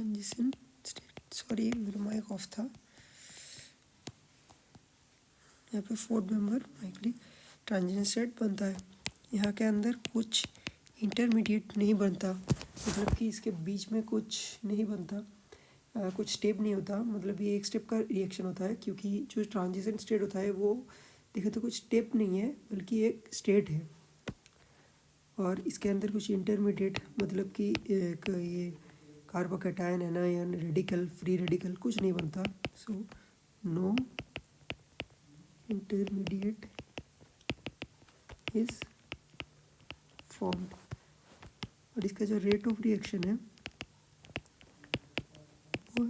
Transition state, sorry मेरा mic off था। यहाँ पे फोर्थ मेंबर माइकली ट्रांजिशन स्टेट बनता है। यहाँ के अंदर कुछ इंटरमीडिएट नहीं बनता, मतलब कि इसके बीच में कुछ नहीं बनता, कुछ स्टेप नहीं होता, मतलब ये एक स्टेप का रिएक्शन होता है, क्योंकि जो ट्रांजिशन स्टेट होता है वो देखे तो कुछ स्टेप नहीं है बल्कि एक स्टेट है। और इसके अंदर कुछ इंटरमीडिएट मतलब कि एक ये carbocation, anion, radical, free radical कुछ नहीं बनता। So no intermediate is formed. और इसका जो रेट ऑफ रिएक्शन है वो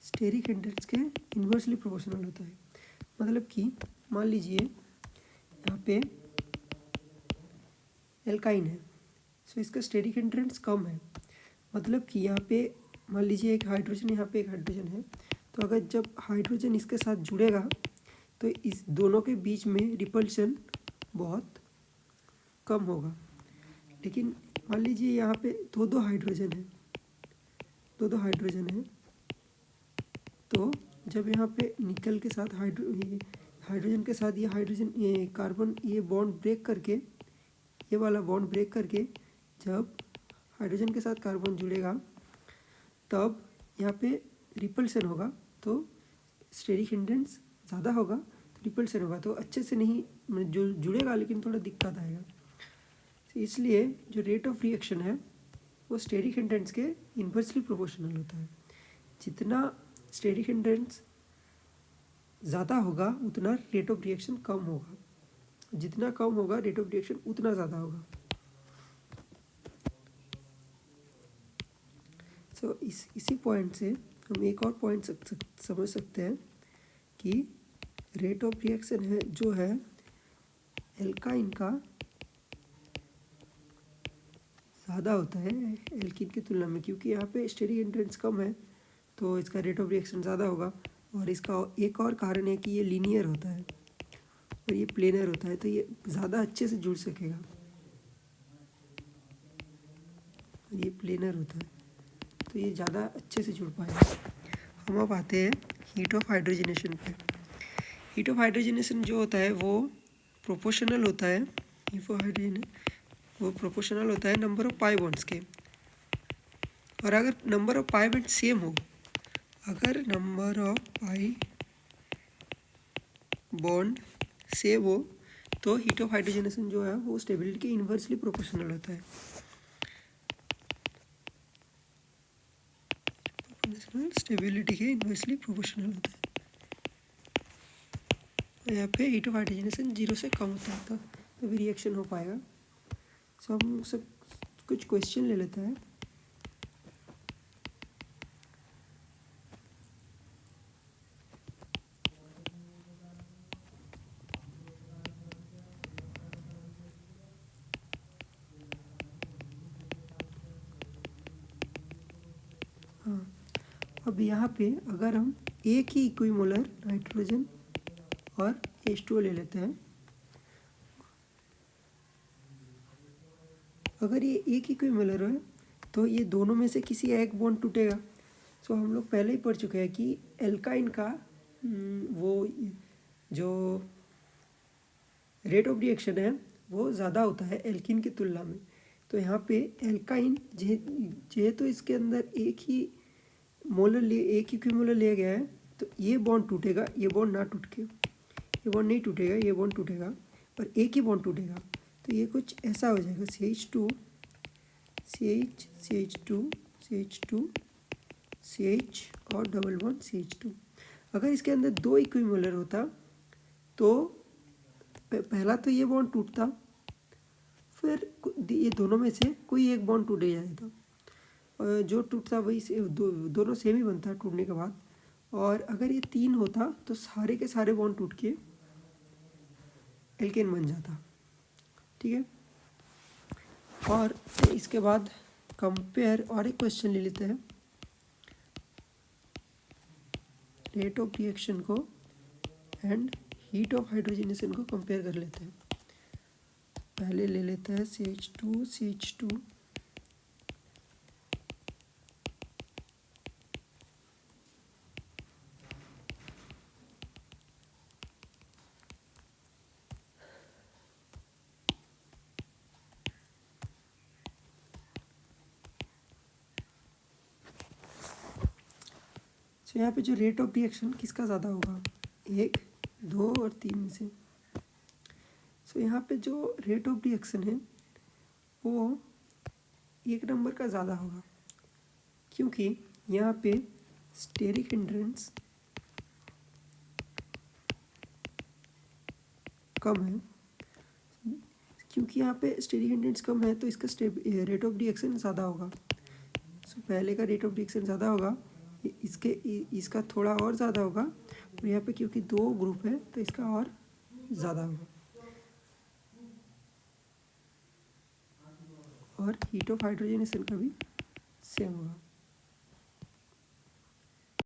स्टेरिक इंडेक्स के इन्वर्सली प्रोपोर्शनल होता है। मतलब कि मान लीजिए यहाँ पे एल्काइन है, सो इसका स्टेरिक इंडेक्स कम है, मतलब कि यहाँ पे मान लीजिए एक हाइड्रोजन, यहाँ पे एक हाइड्रोजन है, तो अगर जब हाइड्रोजन इसके साथ जुड़ेगा तो इस दोनों के बीच में रिपल्शन बहुत कम होगा। लेकिन मान लीजिए यहाँ पे दो हाइड्रोजन है, दो हाइड्रोजन है, तो जब यहाँ पे निकल के साथ हाइड्रोजन के साथ ये हाइड्रोजन, ये कार्बन, ये बॉन्ड ब्रेक करके, ये वाला बॉन्ड ब्रेक करके जब हाइड्रोजन के साथ कार्बन जुड़ेगा तब यहाँ पे रिपल्सन होगा, तो स्टेरिक इंडेक्स ज़्यादा होगा, तो रिपल्सन होगा, तो अच्छे से नहीं जुड़ेगा, लेकिन थोड़ा दिक्कत आएगा। इसलिए जो रेट ऑफ रिएक्शन है वो स्टेरिक इंडेक्स के इन्वर्सली प्रोपोर्शनल होता है। जितना स्टेरिक इंडेक्स ज़्यादा होगा उतना रेट ऑफ रिएक्शन कम होगा, जितना कम होगा रेट ऑफ रिएक्शन उतना ज़्यादा होगा। सो इसी पॉइंट से हम एक और पॉइंट समझ सकते हैं कि रेट ऑफ रिएक्शन है जो है एल्काइन का ज़्यादा होता है एल्कीन की तुलना में, क्योंकि यहाँ पे स्टेरिक इंडेक्स कम है तो इसका रेट ऑफ रिएक्शन ज़्यादा होगा। और इसका एक और कारण है कि ये लीनियर होता है और ये प्लेनर होता है, तो ये ज़्यादा अच्छे से जुड़ सकेगा। ये प्लेनर होता है तो ये ज़्यादा अच्छे से जुड़ पाएगा। हम अब आते हैं हीट ऑफ हाइड्रोजनेशन पे। हीट ऑफ हाइड्रोजनेशन जो होता है वो प्रोपोर्शनल होता है, हीट ऑफ हाइड्रोजन वो प्रोपोर्शनल होता है नंबर ऑफ पाई बॉन्ड्स के। और अगर number of pi bond same हो, अगर number of pi bond same हो तो हीट ऑफ हाइड्रोजनेशन जो है वो स्टेबिलिटी के इन्वर्सली प्रोपोर्शनल होता है। स्टेबिलिटी के इन्वर्सली प्रोपोर्शनल होता है। यहाँ पे हीट ऑफ हाइड्रोजनेशन 0 से कम होता है तो भी रिएक्शन हो पाएगा। सो हम सब कुछ क्वेश्चन ले लेते हैं। हाँ, अब यहाँ पे अगर हम एक ही इक्विमोलर नाइट्रोजन और H2O ले लेते हैं, अगर ये एक ही इक्विमोलर है तो ये दोनों में से किसी एक बॉन्ड टूटेगा। सो हम लोग पहले ही पढ़ चुके हैं कि एल्काइन का वो जो रेट ऑफ रिएक्शन है वो ज़्यादा होता है एल्कीन की तुलना में। तो यहाँ पे एल्काइन जेहेतु इसके अंदर एक ही इक्विमोलर लिया गया है तो ये बॉन्ड टूटेगा, ये बॉन्ड ना टूट के, ये बॉन्ड नहीं टूटेगा, ये बॉन्ड टूटेगा और एक ही बॉन्ड टूटेगा। तो ये कुछ ऐसा हो जाएगा CH2 CH CH2 CH2 CH और डबल बॉन्ड CH2। अगर इसके अंदर दो इक्विमोलर होता तो पहला तो ये बॉन्ड टूटता, फिर ये दोनों में से कोई एक बॉन्ड टूट जाता, और जो टूटता वही दोनों सेम ही बनता टूटने के बाद। और अगर ये 3 होता तो सारे के सारे बॉन्ड टूट के एल्केन बन जाता। ठीक है, और इसके बाद कंपेयर और एक क्वेश्चन ले लेते हैं। रेट ऑफ रिएक्शन को एंड हीट ऑफ हाइड्रोजनेशन को कंपेयर कर लेते हैं। पहले ले लेते हैं CH2 सो यहाँ पे जो रेट ऑफ रिएक्शन किसका ज़्यादा होगा, 1, 2 और 3 में से। सो यहाँ पे जो रेट ऑफ रिएक्शन है वो 1 नंबर का ज़्यादा होगा, क्योंकि यहाँ पे स्टेरिक हिंड्रेंस कम है। क्योंकि यहाँ पे स्टेरिक हिंड्रेंस कम है तो इसका रेट ऑफ रिएक्शन ज़्यादा होगा। सो पहले का रेट ऑफ रिएक्शन ज़्यादा होगा, इसका थोड़ा और ज़्यादा होगा, और यहाँ पे क्योंकि 2 ग्रुप है तो इसका और ज़्यादा होगा। और हीट ऑफ हाइड्रोजनेशन का भी सेम होगा।